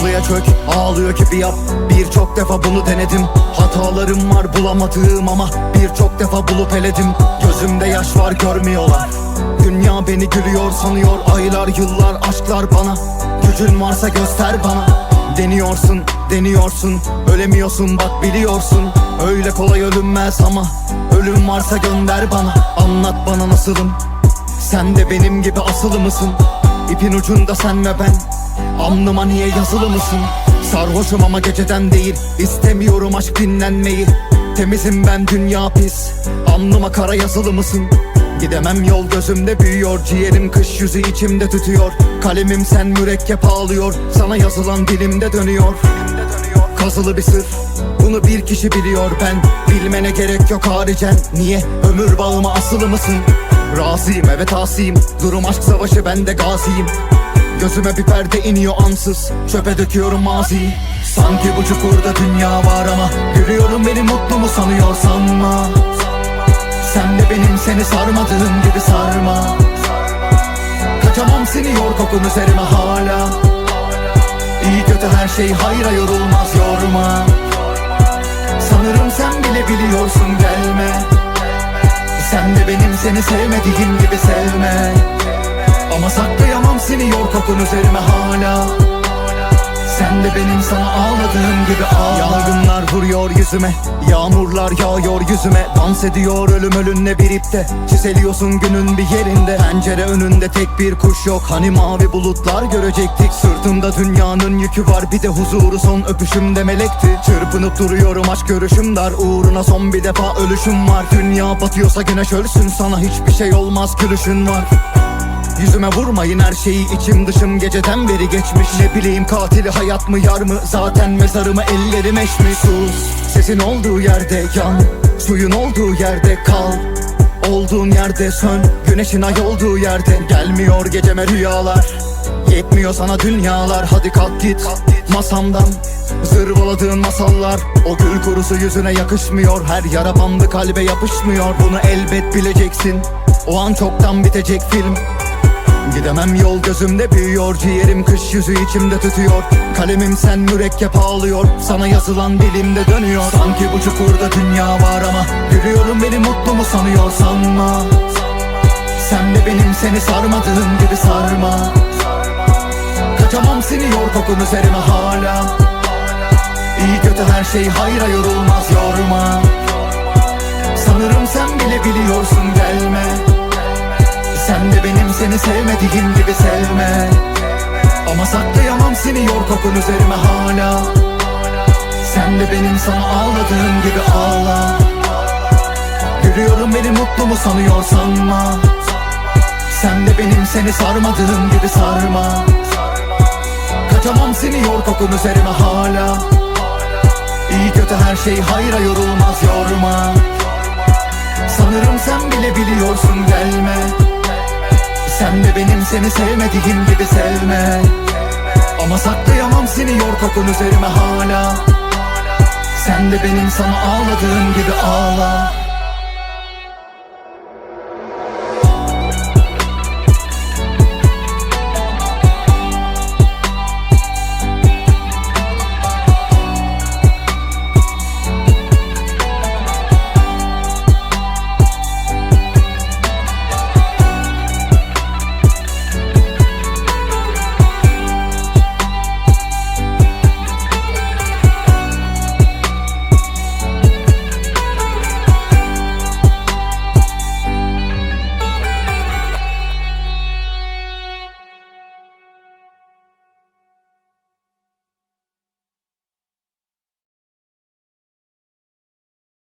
Halıya çök, ağlıyor gibi yap. Birçok defa bunu denedim. Hatalarım var bulamadığım ama birçok defa bulup eledim. Gözümde yaş var görmüyorlar. Dünya beni gülüyor sanıyor. Aylar yıllar aşklar bana. Gücün varsa göster bana. Deniyorsun, deniyorsun, ölemiyorsun bak biliyorsun. Öyle kolay ölünmez ama ölüm varsa gönder bana. Anlat bana nasılım? Sen de benim gibi asılı mısın? İpin ucunda sen ve ben. Alnıma niye yazılı mısın? Sarhoşum ama geceden değil. İstemiyorum aşk dinlenmeyi. Temizim ben dünya pis. Alnıma kara yazılı mısın? Gidemem yol gözümde büyüyor. Ciğerim kış yüzü içimde tütüyor. Kalemim sen mürekkep ağlıyor. Sana yazılan dilimde dönüyor. Kazılı bir sır, bunu bir kişi biliyor ben. Bilmene gerek yok haricen. Niye ömür bağıma asılı mısın? Razıyım evet asiyim. Durum aşk savaşı ben de gaziyim. Gözüme bir perde iniyor ansız. Çöpe döküyorum maziyi. Sanki bu çukurda dünya var ama gülüyorum beni mutlu mu sanıyor sanma. Sen de benim seni sarmadığım gibi sarma. Kaçamam siniyor kokun üzerime hala. İyi kötü her şey hayra yorulmaz yorma. Sanırım sen bile biliyorsun gelme. Sen de benim seni sevmediğim gibi sevme. Ama saklayamam siniyor kokun üzerime hala. Sen de benim sana ağladığım gibi ağla. Yangınlar vuruyor yüzüme, yağmurlar yağıyor yüzüme. Dans ediyor ölüm ölünle bir ipte. Çiseliyorsun günün bir yerinde. Pencere önünde tek bir kuş yok. Hani mavi bulutlar görecektik. Sırtımda dünyanın yükü var. Bir de huzuru son öpüşümde melekti. Çırpınıp duruyorum aşk görüşüm dar. Uğruna son bir defa ölüşüm var. Dünya batıyorsa güneş ölsün. Sana hiçbir şey olmaz gülüşün var. Yüzüme vurmayın her şeyi içim dışım geceden beri geçmiş. Ne bileyim katili hayat mı yar mı? Zaten mezarımı ellerim eşmiş. Sus, sesin olduğu yerde yan. Suyun olduğu yerde kal. Olduğun yerde sön. Güneşin ay olduğu yerde. Gelmiyor geceme rüyalar. Yetmiyor sana dünyalar. Hadi kalk git masamdan. Zırvaladığın masallar. O gül kurusu yüzüne yakışmıyor. Her yara bandı kalbe yapışmıyor. Bunu elbet bileceksin. O an çoktan bitecek film. Gidemem yol gözümde büyüyor. Ciğerim kış yüzü içimde tütüyor. Kalemim sen mürekkep ağlıyor. Sana yazılan dilimde dönüyor. Sanki bu çukurda dünya var ama gülüyorum beni mutlu mu sanıyor sanma. Sen de benim seni sarmadığım gibi sarma. Kaçamam siniyor kokun üzerime hala. İyi kötü her şey hayra yorulmaz yorma. Sanırım sen bile biliyorsun gelme. Sen de benim seni sevmediğim gibi sevme. Ama saklayamam siniyor kokun üzerime hala. Sen de benim sana ağladığım gibi ağla. Gülüyorum beni mutlu mu sanıyor sanma. Sen de benim seni sarmadığım gibi sarma. Kaçamam siniyor kokun üzerime hala. İyi kötü her şey hayra yorulmaz yorma. Sanırım sen bile biliyorsun gelme. Sen de benim seni sevmediğim gibi sevme. Ama saklayamam siniyor kokun üzerime hala. Sen de benim sana ağladığım gibi ağla.